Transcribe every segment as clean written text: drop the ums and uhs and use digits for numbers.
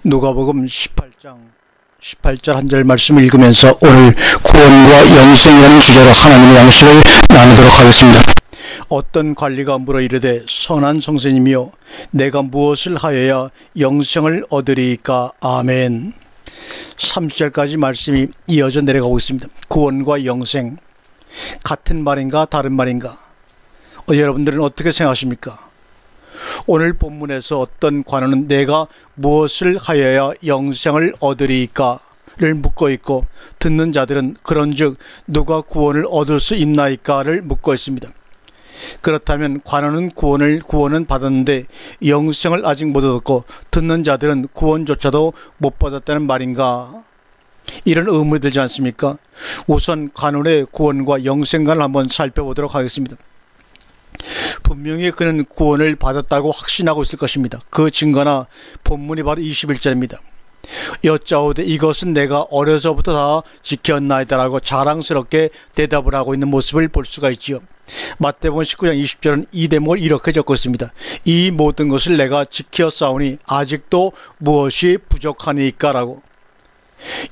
누가복음 18절 한 절 말씀을 읽으면서 오늘 구원과 영생이라는 주제로 하나님의 양식을 나누도록 하겠습니다. 어떤 관리가 물어 이르되 선한 선생님이여 내가 무엇을 하여야 영생을 얻으리이까. 아멘. 30절까지 말씀이 이어져 내려가고 있습니다. 구원과 영생 같은 말인가 다른 말인가? 여러분들은 어떻게 생각하십니까? 오늘 본문에서 어떤 관원은 내가 무엇을 하여야 영생을 얻으리이까를 묻고 있고, 듣는 자들은 그런즉 누가 구원을 얻을 수 있나이까를 묻고 있습니다. 그렇다면 관원은 구원은 받았는데 영생을 아직 못 얻었고, 듣는 자들은 구원조차도 못 받았다는 말인가? 이런 의문이 들지 않습니까? 우선 관원의 구원과 영생관을 한번 살펴보도록 하겠습니다. 분명히 그는 구원을 받았다고 확신하고 있을 것입니다. 그 증거나 본문이 바로 21절입니다. 여짜오되 이것은 내가 어려서부터 다 지켰나이다 라고 자랑스럽게 대답을 하고 있는 모습을 볼 수가 있지요. 마태복음 19장 20절은 이 대목을 이렇게 적고 있습니다. 이 모든 것을 내가 지켰사오니 아직도 무엇이 부족하니까 라고.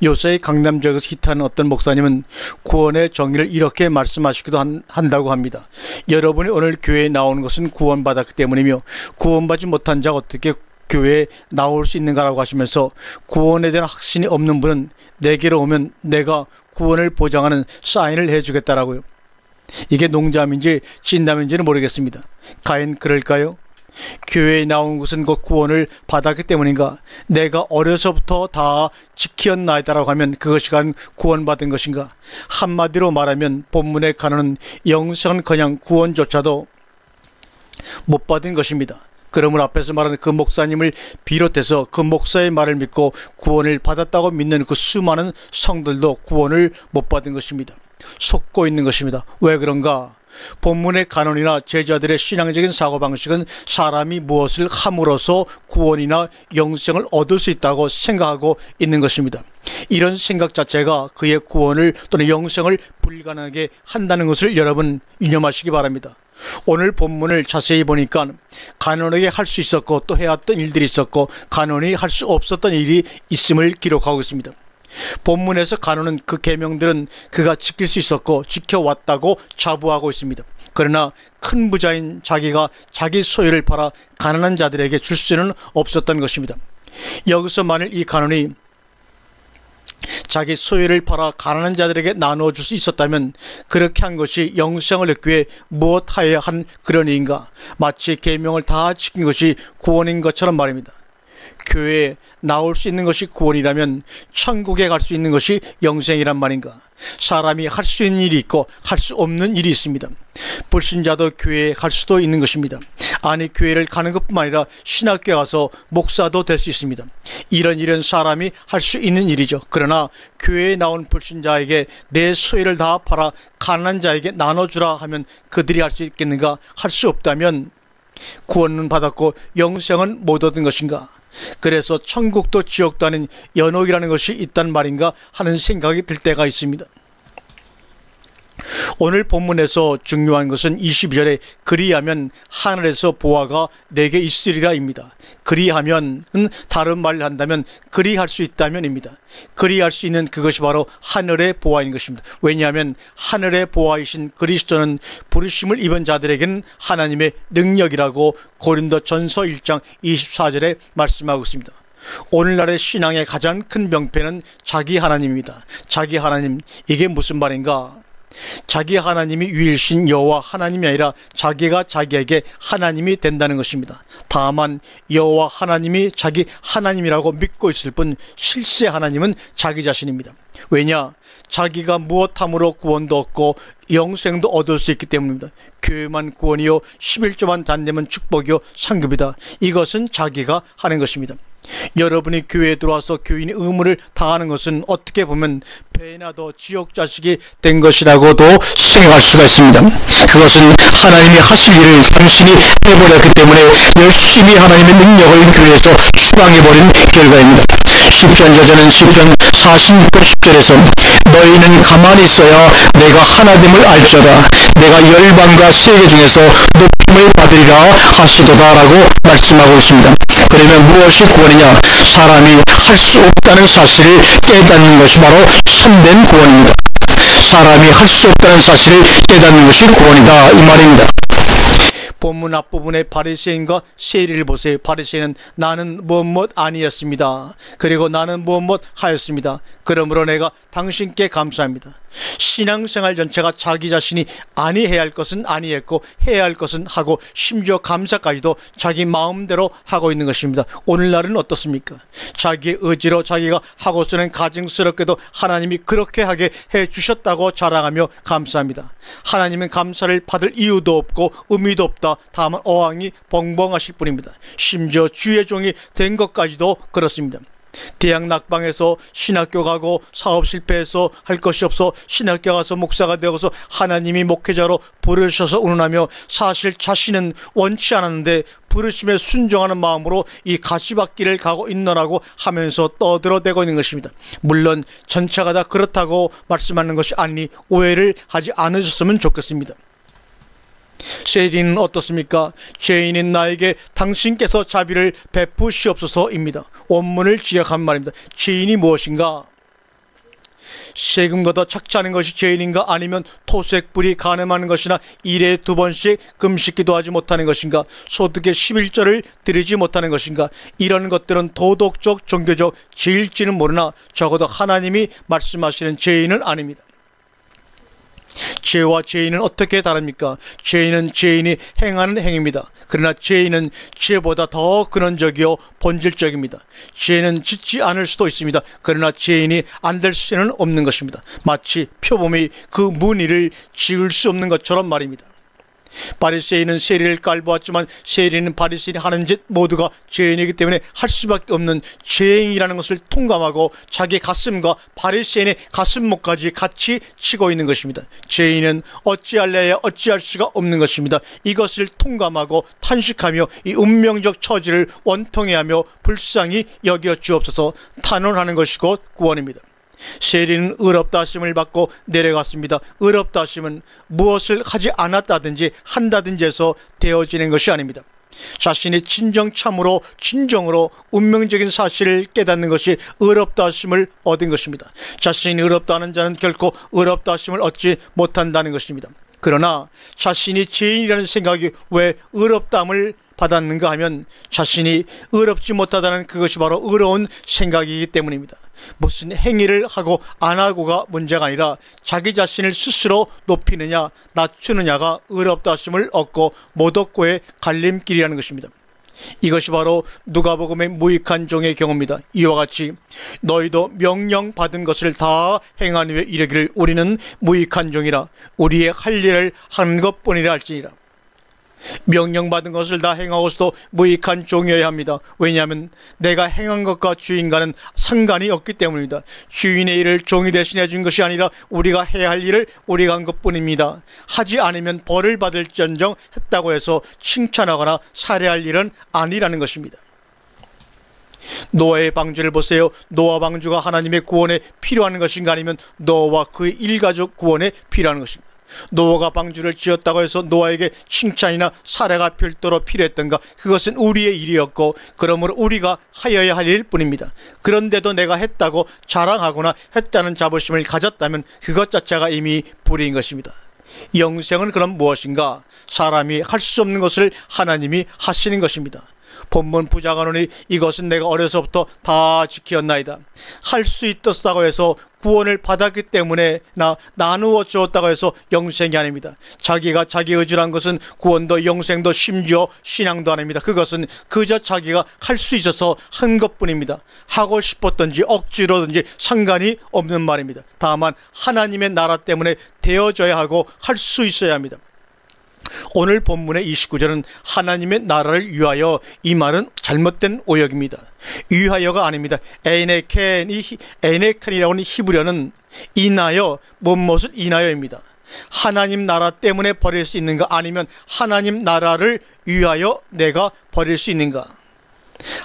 요새 강남 지역에서 히트하는 어떤 목사님은 구원의 정의를 이렇게 말씀하시기도 한다고 합니다. 여러분이 오늘 교회에 나오는 것은 구원받았기 때문이며 구원받지 못한 자가 어떻게 교회에 나올 수 있는가라고 하시면서, 구원에 대한 확신이 없는 분은 내게로 오면 내가 구원을 보장하는 사인을 해주겠다라고요. 이게 농담인지 진담인지는 모르겠습니다. 과연 그럴까요? 교회에 나온 것은 그 구원을 받았기 때문인가? 내가 어려서부터 다 지켰나이다라고 하면 그것이 간 구원받은 것인가? 한마디로 말하면 본문의 간언은 영생은 그냥 구원조차도 못 받은 것입니다. 그러므로 앞에서 말하는 그 목사님을 비롯해서 그 목사의 말을 믿고 구원을 받았다고 믿는 그 수많은 성들도 구원을 못 받은 것입니다. 속고 있는 것입니다. 왜 그런가? 본문의 간언이나 제자들의 신앙적인 사고방식은 사람이 무엇을 함으로써 구원이나 영생을 얻을 수 있다고 생각하고 있는 것입니다. 이런 생각 자체가 그의 구원을 또는 영생을 불가능하게 한다는 것을 여러분 유념하시기 바랍니다. 오늘 본문을 자세히 보니까 간언에게 할 수 있었고 또 해왔던 일들이 있었고 간언이 할 수 없었던 일이 있음을 기록하고 있습니다. 본문에서 간언은 그 계명들은 그가 지킬 수 있었고 지켜왔다고 자부하고 있습니다. 그러나 큰 부자인 자기가 자기 소유를 팔아 가난한 자들에게 줄 수는 없었던 것입니다. 여기서 만일 이 간언이 자기 소유를 팔아 가난한 자들에게 나눠줄 수 있었다면 그렇게 한 것이 영생을 얻기 위해 무엇하여야 한 그런 일인가? 마치 계명을 다 지킨 것이 구원인 것처럼 말입니다. 교회에 나올 수 있는 것이 구원이라면 천국에 갈 수 있는 것이 영생이란 말인가? 사람이 할 수 있는 일이 있고 할 수 없는 일이 있습니다. 불신자도 교회에 갈 수도 있는 것입니다. 아니, 교회를 가는 것뿐만 아니라 신학교에 가서 목사도 될 수 있습니다. 이런 일은 사람이 할 수 있는 일이죠. 그러나 교회에 나온 불신자에게 내 소유를 다 팔아 가난한 자에게 나눠주라 하면 그들이 할 수 있겠는가? 할 수 없다면 구원은 받았고 영생은 못 얻은 것인가? 그래서 천국도 지옥도 아닌 연옥이라는 것이 있단 말인가 하는 생각이 들 때가 있습니다. 오늘 본문에서 중요한 것은 22절에 그리하면 하늘에서 보화가 내게 있으리라 입니다. 그리하면은 다른 말을 한다면 그리할 수 있다면입니다. 그리할 수 있는 그것이 바로 하늘의 보화인 것입니다. 왜냐하면 하늘의 보화이신 그리스도는 부르심을 입은 자들에게는 하나님의 능력이라고 고린도전서 1장 24절에 말씀하고 있습니다. 오늘날의 신앙의 가장 큰 명패는 자기 하나님입니다. 자기 하나님, 이게 무슨 말인가? 자기 하나님이 유일신 여호와 하나님이 아니라 자기가 자기에게 하나님이 된다는 것입니다. 다만 여호와 하나님이 자기 하나님이라고 믿고 있을 뿐 실제 하나님은 자기 자신입니다. 왜냐? 자기가 무엇함으로 구원도 얻고 영생도 얻을 수 있기 때문입니다. 교회만 구원이요 11조만 단내면 축복이요 상급이다. 이것은 자기가 하는 것입니다. 여러분이 교회에 들어와서 교인의 의무를 다하는 것은 어떻게 보면 배나 더 지옥 자식이 된 것이라고도 생각할 수가 있습니다. 그것은 하나님이 하실 일을 당신이 해버렸기 때문에 열심히 하나님의 능력을 교회에서 추방해버린 결과입니다. 시편 저자는 시편 46편 10절에서 너희는 가만히 있어야 내가 하나됨을 알지어다. 내가 열방과 세계 중에서 높은 구원을 받으리라 하시도다라고 말씀하고 있습니다. 그러면 무엇이 구원이냐? 사람이 할 수 없다는 사실을 깨닫는 것이 바로 참된 구원입니다. 사람이 할 수 없다는 사실을 깨닫는 것이 구원이다, 이 말입니다. 본문 앞부분에 바리새인과 세리를 보세요. 바리새인은 나는 무엇 아니었습니다. 그리고 나는 무엇 하였습니다. 그러므로 내가 당신께 감사합니다. 신앙생활 전체가 자기 자신이 아니해야 할 것은 아니했고 해야 할 것은 하고 심지어 감사까지도 자기 마음대로 하고 있는 것입니다. 오늘날은 어떻습니까? 자기의 의지로 자기가 하고서는 가증스럽게도 하나님이 그렇게 하게 해주셨다고 자랑하며 감사합니다. 하나님은 감사를 받을 이유도 없고 의미도 없다. 다만 어항이 벙벙하실 뿐입니다. 심지어 주의 종이 된 것까지도 그렇습니다. 대학 낙방해서 신학교 가고 사업 실패해서 할 것이 없어 신학교 가서 목사가 되어서 하나님이 목회자로 부르셔서 운운하며 사실 자신은 원치 않았는데 부르심에 순종하는 마음으로 이 가시밭길을 가고 있노라고 하면서 떠들어대고 있는 것입니다. 물론 전체가 다 그렇다고 말씀하는 것이 아니니 오해를 하지 않으셨으면 좋겠습니다. 세리는 어떻습니까? 죄인인 나에게 당신께서 자비를 베푸시옵소서입니다. 원문을 지역한 말입니다. 죄인이 무엇인가? 세금보다 착취하는 것이 죄인인가? 아니면 토색불이 간음하는 것이나 일에 2번씩 금식기도 하지 못하는 것인가? 소득의 11조를 드리지 못하는 것인가? 이런 것들은 도덕적, 종교적 죄일지는 모르나 적어도 하나님이 말씀하시는 죄인은 아닙니다. 죄와 죄인은 어떻게 다릅니까? 죄인은 죄인이 행하는 행위입니다. 그러나 죄인은 죄보다 더 근원적이요 본질적입니다. 죄는 짓지 않을 수도 있습니다. 그러나 죄인이 안 될 수는 없는 것입니다. 마치 표범이 그 무늬를 지을 수 없는 것처럼 말입니다. 바리새인은 세리를 깔보았지만 세리는 바리새인이 하는 짓 모두가 죄인이기 때문에 할 수밖에 없는 죄인이라는 것을 통감하고 자기 가슴과 바리새인의 가슴목까지 같이 치고 있는 것입니다. 죄인은 어찌할래야 어찌할 수가 없는 것입니다. 이것을 통감하고 탄식하며 이 운명적 처지를 원통해하며 불쌍히 여겨 주옵소서 탄원하는 것이 곧 구원입니다. 세리는 의롭다 하심을 받고 내려갔습니다. 의롭다 하심은 무엇을 하지 않았다든지 한다든지 해서 되어지는 것이 아닙니다. 자신이 참으로 진정으로 운명적인 사실을 깨닫는 것이 의롭다 하심을 얻은 것입니다. 자신이 의롭다 하는 자는 결코 의롭다 하심을 얻지 못한다는 것입니다. 그러나 자신이 죄인이라는 생각이 왜 의롭다함을 받았는가 하면 자신이 의롭지 못하다는 그것이 바로 의로운 생각이기 때문입니다. 무슨 행위를 하고 안 하고가 문제가 아니라 자기 자신을 스스로 높이느냐 낮추느냐가 의롭다 하심을 얻고 못 얻고의 갈림길이라는 것입니다. 이것이 바로 누가복음의 무익한 종의 경우입니다. 이와 같이 너희도 명령 받은 것을 다 행한 후에 이르기를 우리는 무익한 종이라 우리의 할 일을 하는 것뿐이라 할지니라. 명령받은 것을 다 행하고서도 무익한 종이어야 합니다. 왜냐하면 내가 행한 것과 주인과는 상관이 없기 때문입니다. 주인의 일을 종이 대신해 준 것이 아니라 우리가 해야 할 일을 우리가 한 것뿐입니다. 하지 않으면 벌을 받을지언정 했다고 해서 칭찬하거나 살해할 일은 아니라는 것입니다. 노아의 방주를 보세요. 노아 방주가 하나님의 구원에 필요한 것인가 아니면 노아와 그의 일가족 구원에 필요한 것인가? 노아가 방주를 지었다고 해서 노아에게 칭찬이나 사례가 별도로 필요했던가? 그것은 우리의 일이었고 그러므로 우리가 하여야 할 일뿐입니다. 그런데도 내가 했다고 자랑하거나 했다는 자부심을 가졌다면 그것 자체가 이미 불의인 것입니다. 영생은 그럼 무엇인가? 사람이 할 수 없는 것을 하나님이 하시는 것입니다. 본문 부자간원이 이것은 내가 어려서부터 다 지켰나이다. 할 수 있었다고 해서 구원을 받았기 때문에 나누어 주었다고 해서 영생이 아닙니다. 자기가 자기 의지로 한 것은 구원도 영생도 심지어 신앙도 아닙니다. 그것은 그저 자기가 할 수 있어서 한 것뿐입니다. 하고 싶었든지 억지로든지 상관이 없는 말입니다. 다만 하나님의 나라 때문에 되어져야 하고 할 수 있어야 합니다. 오늘 본문의 29절은 하나님의 나라를 위하여, 이 말은 잘못된 오역입니다. 위하여가 아닙니다. 에네켄이라고 하는 히브리어는 인하여, 무엇을 인하여입니다. 하나님 나라 때문에 버릴 수 있는가, 아니면 하나님 나라를 위하여 내가 버릴 수 있는가?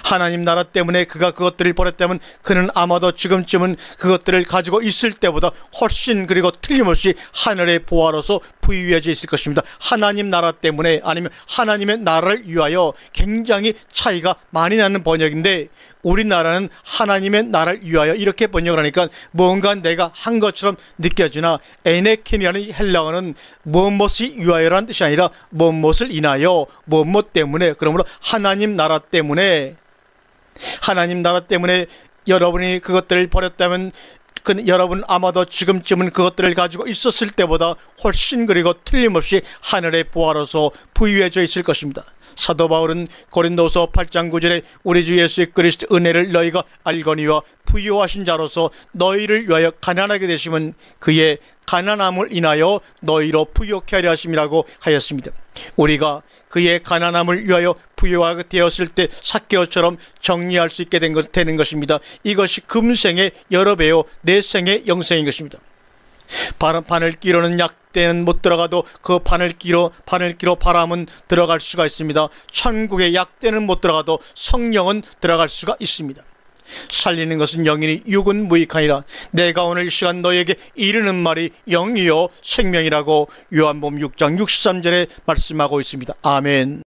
하나님 나라 때문에 그가 그것들을 버렸다면 그는 아마도 지금쯤은 그것들을 가지고 있을 때보다 훨씬, 그리고 틀림없이 하늘의 보화로서 부유해져 있을 것입니다. 하나님 나라 때문에, 아니면 하나님의 나라를 위하여, 굉장히 차이가 많이 나는 번역인데, 우리나라는 하나님의 나라를 위하여 이렇게 번역을 하니까 뭔가 내가 한 것처럼 느껴지나, 에네켄이라는 헬라어는 무엇이 위하여라는 뜻이 아니라 무엇을 인하여, 무엇 때문에, 그러므로 하나님 나라 때문에, 하나님 나라 때문에 여러분이 그것들을 버렸다면 여러분 아마도 지금쯤은 그것들을 가지고 있었을 때보다 훨씬, 그리고 틀림없이 하늘의 보화로서 부유해져 있을 것입니다. 사도 바울은 고린도서 8장 9절에 우리 주 예수 그리스도 은혜를 너희가 알거니와 부유하신 자로서 너희를 위하여 가난하게 되심은 그의 가난함을 인하여 너희로 부유케 하려 하심이라고 하였습니다. 우리가 그의 가난함을 위하여 부유하게 되었을 때 삭개오처럼 정리할 수 있게 되는 것입니다. 이것이 금생의 여러 배요 내 생의 영생인 것입니다. 바늘기로는 약대는 못 들어가도 그 바늘기로 바람은 들어갈 수가 있습니다. 천국의 약대는 못 들어가도 성령은 들어갈 수가 있습니다. 살리는 것은 영이니 육은 무익하니라. 내가 오늘 이 시간 너에게 이르는 말이 영이요 생명이라고 요한복음 6장 63절에 말씀하고 있습니다. 아멘.